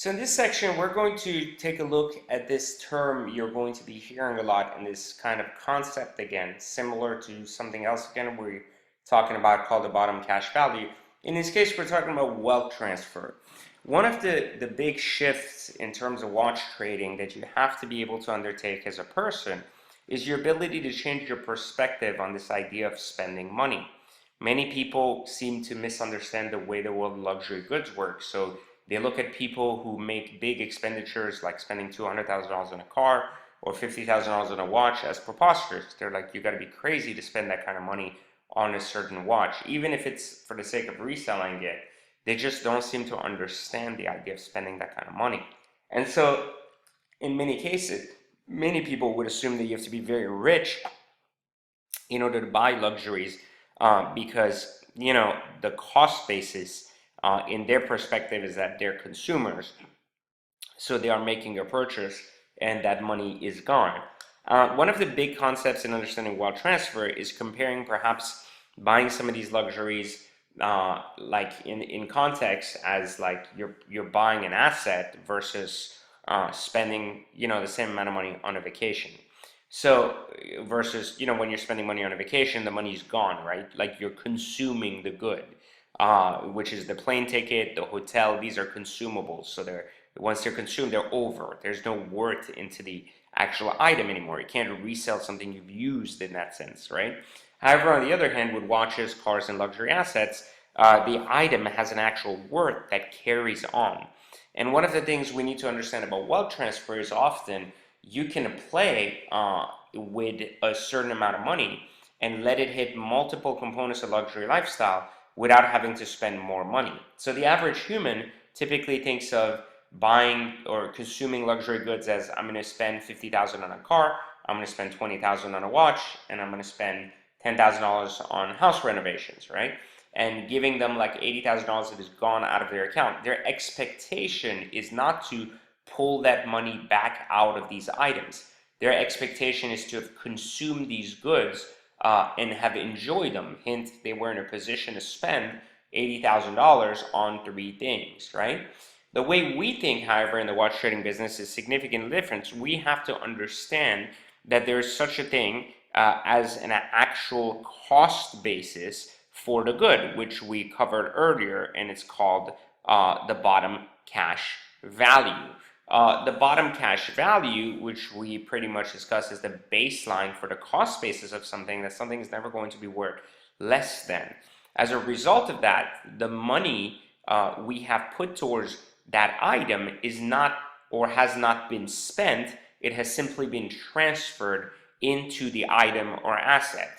So in this section, we're going to take a look at this term you're going to be hearing a lot in this kind of concept again, similar to something else again we're talking about called the bottom cash value. In this case, we're talking about wealth transfer. One of the big shifts in terms of watch trading that you have to be able to undertake as a person is your ability to change your perspective on this idea of spending money. Many people seem to misunderstand the way the world of luxury goods works. So they look at people who make big expenditures like spending $200,000 on a car or $50,000 on a watch as preposterous. They're like, you got to be crazy to spend that kind of money on a certain watch, even if it's for the sake of reselling it. They just don't seem to understand the idea of spending that kind of money. And so in many cases, many people would assume that you have to be very rich in order to buy luxuries because, the cost basis in their perspective is that they're consumers, so they are making a purchase and that money is gone. One of the big concepts in understanding wealth transfer is comparing perhaps buying some of these luxuries like in context as like you're buying an asset versus spending the same amount of money on a vacation. So versus when you're spending money on a vacation, the money's gone, right? Like you're consuming the good, which is the plane ticket, the hotel. These are consumables, so once they're consumed, they're over. There's no worth into the actual item anymore. You can't resell something you've used in that sense, right? However, on the other hand, with watches, cars, and luxury assets, the item has an actual worth that carries on. And one of the things we need to understand about wealth transfer is often you can play with a certain amount of money and let it hit multiple components of luxury lifestyle without having to spend more money. So the average human typically thinks of buying or consuming luxury goods as I'm going to spend $50,000 on a car, I'm going to spend $20,000 on a watch, and I'm going to spend $10,000 on house renovations, right? And giving them like $80,000 that is gone out of their account. Their expectation is not to pull that money back out of these items. Their expectation is to have consumed these goods and have enjoyed them. Hence, they were in a position to spend $80,000 on three things, right? The way we think, however, in the watch trading business is significantly different. We have to understand that there is such a thing as an actual cost basis for the good, which we covered earlier, and it's called the bottom cash value. The bottom cash value, which we pretty much discussed, is the baseline for the cost basis of something, that something is never going to be worth less than. As a result of that, the money we have put towards that item is not or has not been spent. It has simply been transferred into the item or asset.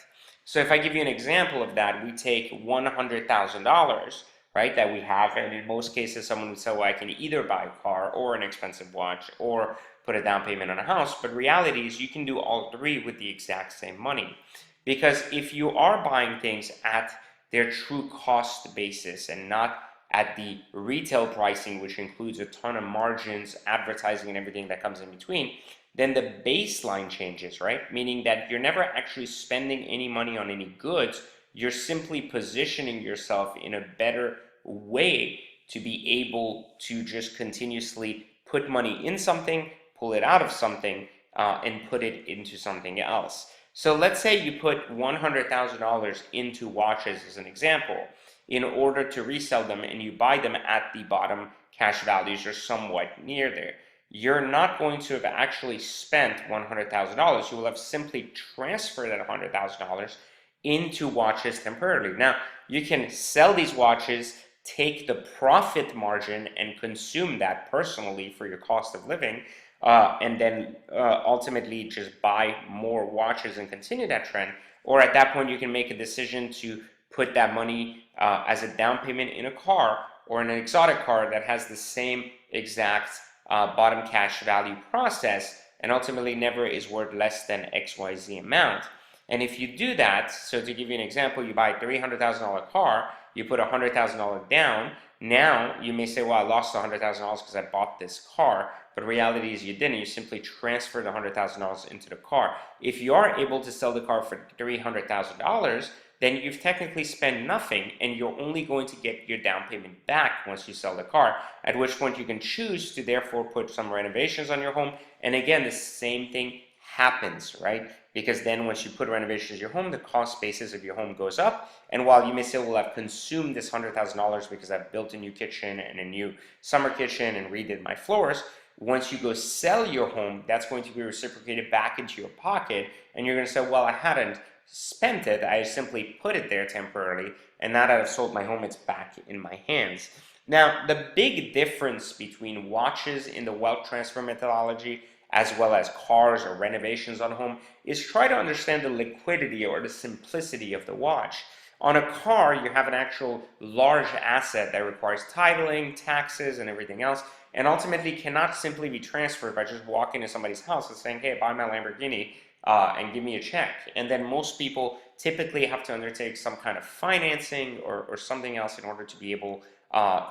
So if I give you an example of that, we take $100,000, right, that we have, and in most cases someone would say, well, I can either buy a car or an expensive watch or put a down payment on a house, but reality is you can do all three with the exact same money. Because if you are buying things at their true cost basis and not at the retail pricing, which includes a ton of margins, advertising, and everything that comes in between, then the baseline changes, right? Meaning that you're never actually spending any money on any goods. You're simply positioning yourself in a better way to be able to just continuously put money in something, pull it out of something, and put it into something else. So let's say you put $100,000 into watches as an example in order to resell them, and you buy them at the bottom cash values or somewhat near there. You're not going to have actually spent $100,000. You will have simply transferred that $100,000 into watches temporarily. Now, you can sell these watches, take the profit margin and consume that personally for your cost of living, and then ultimately just buy more watches and continue that trend. Or at that point, you can make a decision to put that money as a down payment in a car or in an exotic car that has the same exact bottom cash value process and ultimately never is worth less than XYZ amount. And if you do that, so to give you an example, you buy a $300,000 car, you put $100,000 down. Now you may say, well, I lost $100,000 because I bought this car. But reality is you didn't. You simply transferred $100,000 into the car. If you are able to sell the car for $300,000, then you've technically spent nothing and you're only going to get your down payment back once you sell the car, at which point you can choose to therefore put some renovations on your home. And again, the same thing happens, right? Because then once you put renovations in your home, the cost basis of your home goes up. And while you may say, well, I've consumed this $100,000 because I've built a new kitchen and a new summer kitchen and redid my floors, once you go sell your home, that's going to be reciprocated back into your pocket. And you're going to say, well, I hadn't spent it. I simply put it there temporarily. And now that I've sold my home, it's back in my hands. Now, the big difference between watches in the wealth transfer methodology as well as cars or renovations on home is try to understand the liquidity or the simplicity of the watch. On a car, you have an actual large asset that requires titling, taxes, and everything else, and ultimately cannot simply be transferred by just walking to somebody's house and saying, hey, buy my Lamborghini and give me a check. And then most people typically have to undertake some kind of financing or something else in order to be able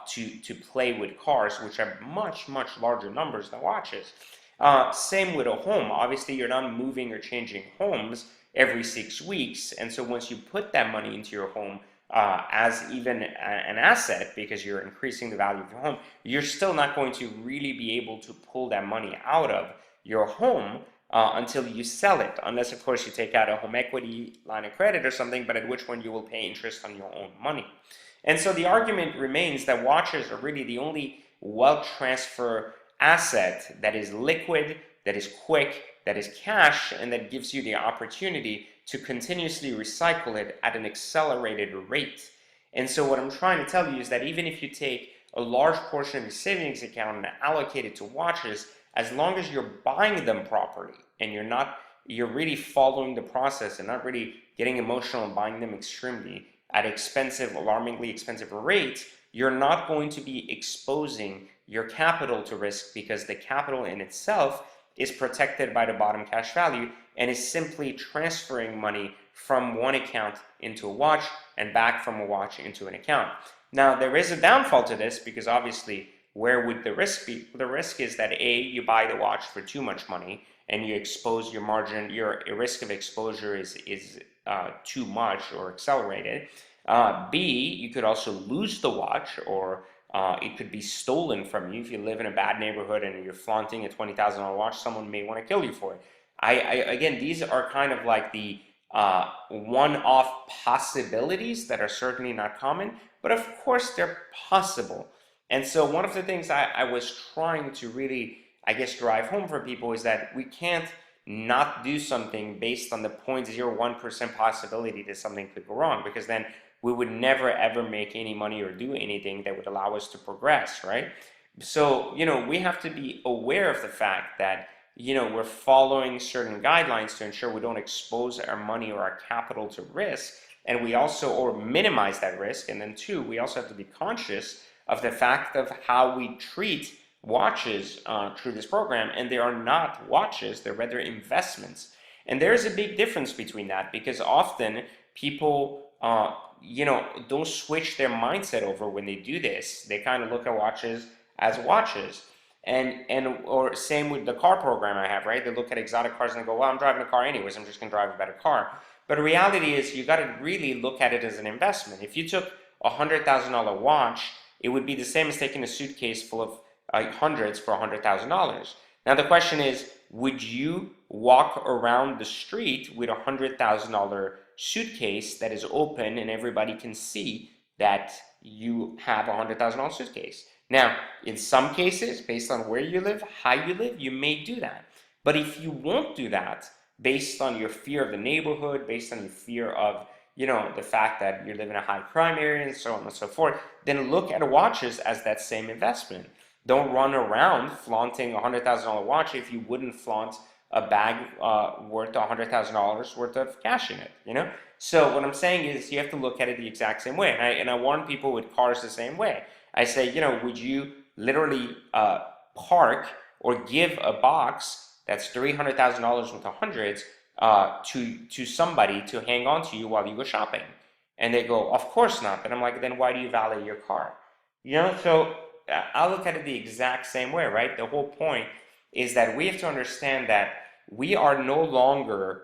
to play with cars, which have much, much larger numbers than watches. Same with a home. Obviously, you're not moving or changing homes every 6 weeks. And so once you put that money into your home as even an asset, because you're increasing the value of your home, you're still not going to really be able to pull that money out of your home until you sell it. Unless, of course, you take out a home equity line of credit or something, but at which point you will pay interest on your own money. And so the argument remains that watches are really the only wealth transfer asset that is liquid, that is quick, that is cash, and that gives you the opportunity to continuously recycle it at an accelerated rate. And so what I'm trying to tell you is that even if you take a large portion of your savings account and allocate it to watches, as long as you're buying them properly and you're really following the process and not really getting emotional and buying them extremely at alarmingly expensive rates, you're not going to be exposing your capital to risk, because the capital in itself is protected by the bottom cash value and is simply transferring money from one account into a watch and back from a watch into an account. Now, there is a downfall to this, because obviously, where would the risk be? The risk is that A, you buy the watch for too much money and you expose your margin, your risk of exposure is too much or accelerated. B, you could also lose the watch, or it could be stolen from you. If you live in a bad neighborhood and you're flaunting a $20,000 watch, someone may want to kill you for it. Again, these are kind of like the one-off possibilities that are certainly not common, but of course they're possible. And so one of the things I was trying to really, drive home for people is that we can't not do something based on the 0.01% possibility that something could go wrong, because then we would never ever make any money or do anything that would allow us to progress, right? So, we have to be aware of the fact that, we're following certain guidelines to ensure we don't expose our money or our capital to risk, and we also, or minimize that risk. And then two, we also have to be conscious of the fact of how we treat watches through this program. And they are not watches, they're rather investments. And there's a big difference between that, because often people don't switch their mindset over when they do this. They kind of look at watches as watches. Or same with the car program I have, right? They look at exotic cars and they go, well, I'm driving a car anyways, I'm just going to drive a better car. But the reality is, you got to really look at it as an investment. If you took a $100,000 watch, it would be the same as taking a suitcase full of hundreds for $100,000. Now the question is, would you walk around the street with a $100,000 suitcase that is open and everybody can see that you have a $100,000 suitcase? Now, in some cases, based on where you live, how you live, you may do that. But if you won't do that, based on your fear of the neighborhood, based on your fear of, the fact that you live in a high crime area and so on and so forth, then look at watches as that same investment. Don't run around flaunting a $100,000 watch if you wouldn't flaunt a bag worth $100,000 worth of cash in it, So what I'm saying is, you have to look at it the exact same way. And I warn people with cars the same way. I say, would you literally park or give a box that's $300,000 worth of hundreds to somebody to hang on to you while you go shopping? And they go, of course not. And I'm like, then why do you valet your car? So I look at it the exact same way, right? The whole point is that we have to understand that we are no longer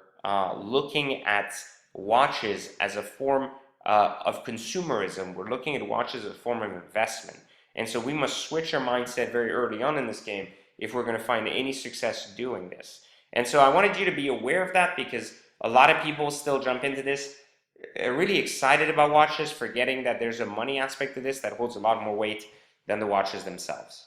looking at watches as a form of consumerism. We're looking at watches as a form of investment. And so we must switch our mindset very early on in this game if we're going to find any success doing this. And so I wanted you to be aware of that, because a lot of people still jump into this really excited about watches, forgetting that there's a money aspect to this that holds a lot more weight than the watches themselves.